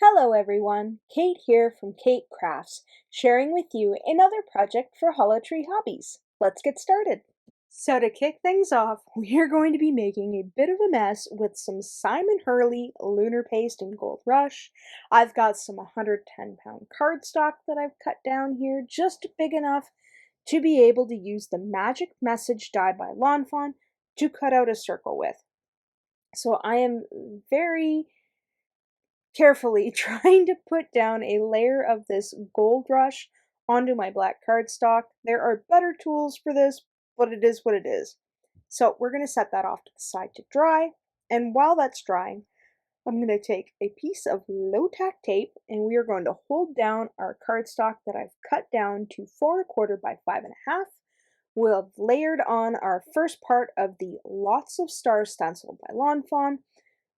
Hello everyone, Kate here from Keight Krafts, sharing with you another project for Hollow Tree Hobbies. Let's get started. So to kick things off, we are going to be making a bit of a mess with some Simon Hurley Lunar Paste in Gold Rush. I've got some 110-pound cardstock that I've cut down here, just big enough to be able to use the Magic Message die by Fawn to cut out a circle with. So I am very carefully trying to put down a layer of this Gold Rush onto my black cardstock. There are better tools for this, but it is what it is. So we're going to set that off to the side to dry, and while that's drying, I'm going to take a piece of low-tack tape and we are going to hold down our cardstock that I've cut down to 4 1/4 by 5 1/2. We'll have layered on our first part of the Lots of Stars stencil by Fawn.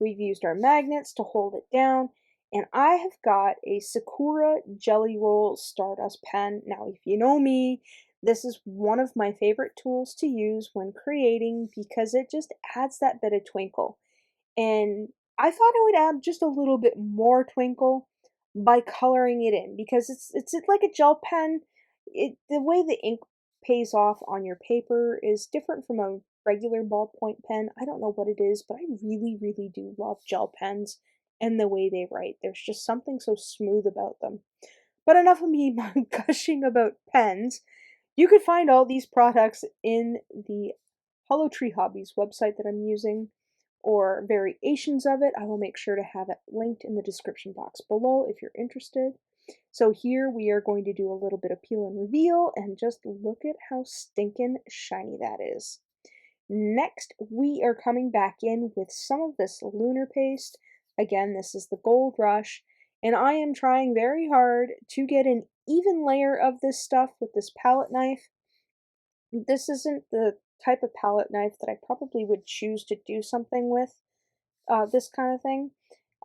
We've used our magnets to hold it down, and I have got a Sakura Jelly Roll Stardust Pen. Now, if you know me, this is one of my favorite tools to use when creating because it just adds that bit of twinkle. And I thought I would add just a little bit more twinkle by coloring it in because it's like a gel pen. The way the ink pays off on your paper is different from a regular ballpoint pen. I don't know what it is, but I really do love gel pens and the way they write. There's just something so smooth about them. But enough of me gushing about pens. You could find all these products in the Hollow Tree Hobbies website that I'm using, or variations of it. I will make sure to have it linked in the description box below if you're interested. So here we are going to do a little bit of peel and reveal, and just look at how stinking shiny that is. Next, we are coming back in with some of this lunar paste. Again, this is the Gold Rush, and I am trying very hard to get an even layer of this stuff with this palette knife. This isn't the type of palette knife that I probably would choose to do something with, this kind of thing.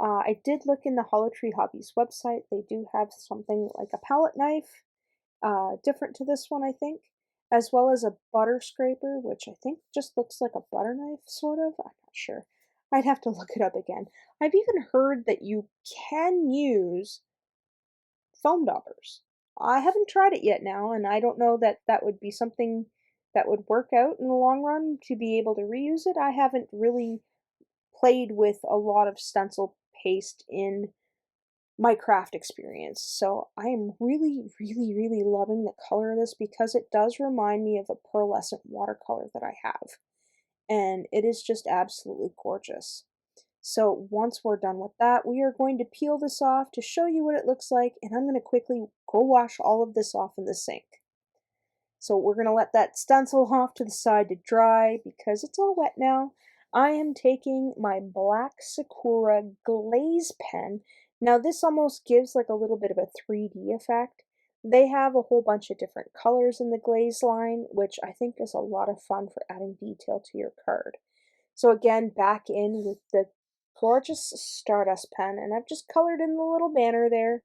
I did look in the Hollow Tree Hobbies website. They do have something like a palette knife, different to this one, I think, as well as a butter scraper, which I think just looks like a butter knife, sort of. I'm not sure. I'd have to look it up again. I've even heard that you can use foam daubers. I haven't tried it yet now, and I don't know that that would be something that would work out in the long run to be able to reuse it. I haven't really played with a lot of stencil paste in my craft experience, so I am really loving the color of this because it does remind me of a pearlescent watercolor that I have, and it is just absolutely gorgeous. So once we're done with that, we are going to peel this off to show you what it looks like, and I'm going to quickly go wash all of this off in the sink. So we're going to let that stencil off to the side to dry because it's all wet now. I am taking my black Sakura glaze pen. Now this almost gives like a little bit of a 3D effect. They have a whole bunch of different colors in the glaze line, which I think is a lot of fun for adding detail to your card. So again, back in with the gorgeous Stardust pen, and I've just colored in the little banner there.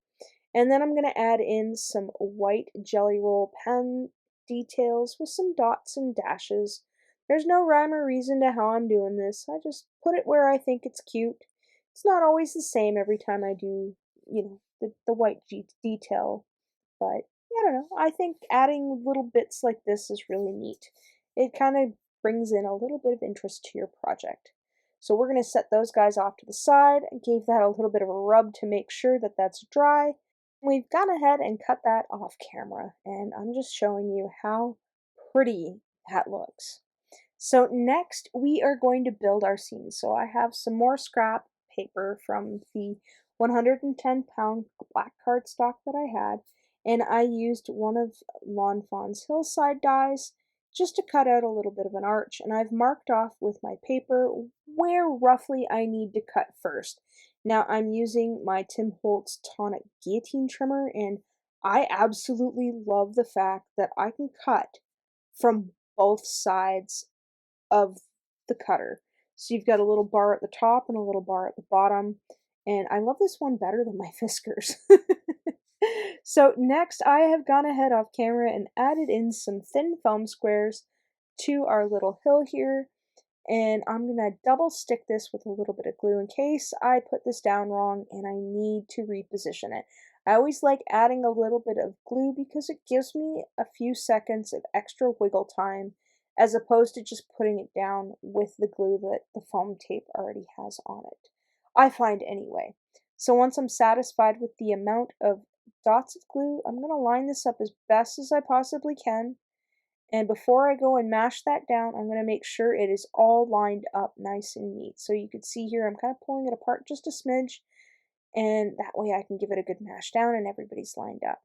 And then I'm going to add in some white Jelly Roll pen details with some dots and dashes. There's no rhyme or reason to how I'm doing this. I just put it where I think it's cute. It's not always the same every time I do, the white detail, but I don't know. I think adding little bits like this is really neat. It kind of brings in a little bit of interest to your project. So we're going to set those guys off to the side and give that a little bit of a rub to make sure that that's dry. We've gone ahead and cut that off camera, and I'm just showing you how pretty that looks. So next we are going to build our scene. So I have some more scrap paper from the 110-pound black cardstock that I had, and I used one of Fawn's hillside dies just to cut out a little bit of an arch, and I've marked off with my paper where roughly I need to cut first. Now I'm using my Tim Holtz Tonic Guillotine Trimmer, and I absolutely love the fact that I can cut from both sides of the cutter. So you've got a little bar at the top and a little bar at the bottom, and I love this one better than my Fiskars. So next I have gone ahead off camera and added in some thin foam squares to our little hill here, and I'm gonna double stick this with a little bit of glue in case I put this down wrong and I need to reposition it. I always like adding a little bit of glue because it gives me a few seconds of extra wiggle time as opposed to just putting it down with the glue that the foam tape already has on it. I find anyway. So once I'm satisfied with the amount of dots of glue, I'm going to line this up as best as I possibly can. And before I go and mash that down, I'm going to make sure it is all lined up nice and neat. So you can see here, I'm kind of pulling it apart just a smidge, and that way I can give it a good mash down and everybody's lined up.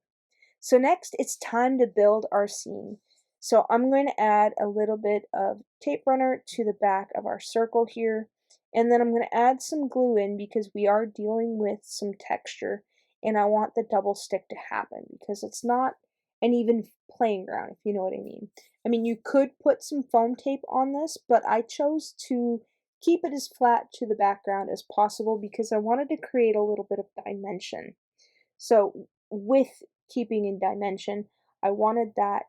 So next, it's time to build our scene. So I'm going to add a little bit of tape runner to the back of our circle here, and then I'm going to add some glue in because we are dealing with some texture, and I want the double stick to happen because it's not an even playing ground, if you know what I mean. I mean, you could put some foam tape on this, but I chose to keep it as flat to the background as possible because I wanted to create a little bit of dimension. So with keeping in dimension, I wanted that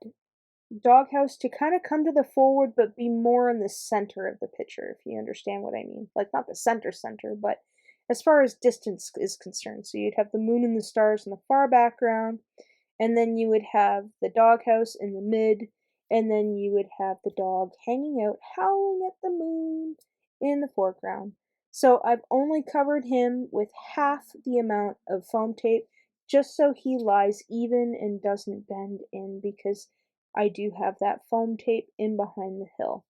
doghouse to kind of come to the forward but be more in the center of the picture, if you understand what I mean. Like not the center, but as far as distance is concerned. So you'd have the moon and the stars in the far background, and then you would have the doghouse in the mid, and then you would have the dog hanging out, howling at the moon in the foreground. So I've only covered him with half the amount of foam tape just so he lies even and doesn't bend in because I do have that foam tape in behind the hill.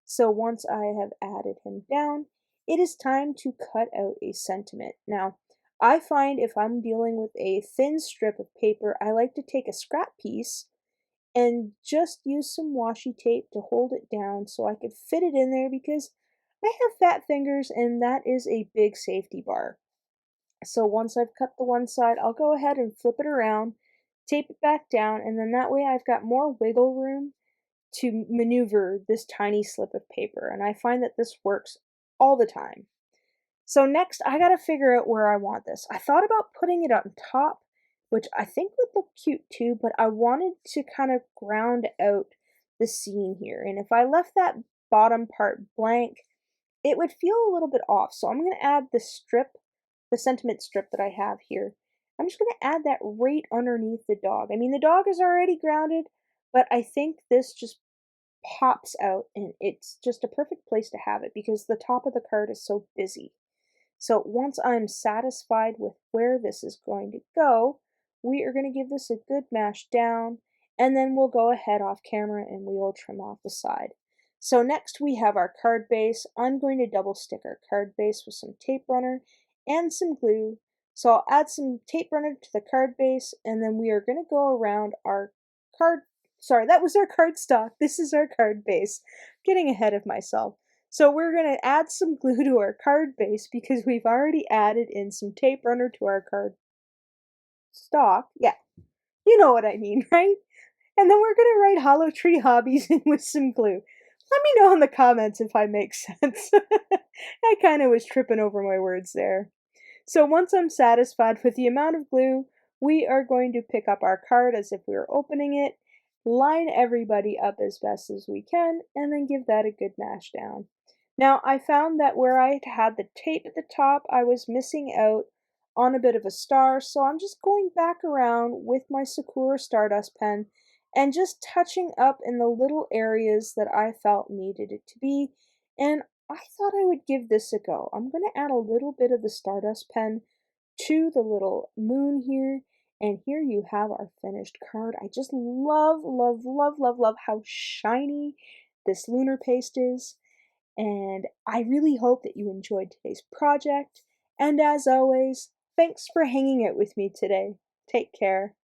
So once I have added him down, it is time to cut out a sentiment. Now, I find if I'm dealing with a thin strip of paper, I like to take a scrap piece and just use some washi tape to hold it down so I could fit it in there because I have fat fingers and that is a big safety bar. So once I've cut the one side, I'll go ahead and flip it around, tape it back down, and then that way I've got more wiggle room to maneuver this tiny slip of paper, and I find that this works all the time. So next, I gotta figure out where I want this. I thought about putting it on top, which I think would look cute too, but I wanted to kind of ground out the scene here, and if I left that bottom part blank, it would feel a little bit off. So I'm gonna add the strip, the sentiment strip that I have here. I'm just gonna add that right underneath the dog. I mean, the dog is already grounded, but I think this just pops out and it's just a perfect place to have it because the top of the card is so busy. So once I'm satisfied with where this is going to go, we are going to give this a good mash down and then we'll go ahead off camera and we will trim off the side. So next we have our card base. I'm going to double stick our card base with some tape runner and some glue. So I'll add some tape runner to the card base and then we are going to go around our card. Sorry, that was our cardstock. This is our card base. Getting ahead of myself. So we're going to add some glue to our card base because we've already added in some tape runner to our card stock. Yeah, you know what I mean, right? And then we're going to write Hollow Tree Hobbies in with some glue. Let me know in the comments if I make sense. I kind of was tripping over my words there. So once I'm satisfied with the amount of glue, we are going to pick up our card as if we were opening it, line everybody up as best as we can, and then give that a good mash down. Now, I found that where I had the tape at the top, I was missing out on a bit of a star, so I'm just going back around with my Sakura Stardust Pen and just touching up in the little areas that I felt needed it to be, and I thought I would give this a go. I'm going to add a little bit of the Stardust Pen to the little moon here, and here you have our finished card. I just love how shiny this lunar paste is. And I really hope that you enjoyed today's project. And as always, thanks for hanging out with me today. Take care.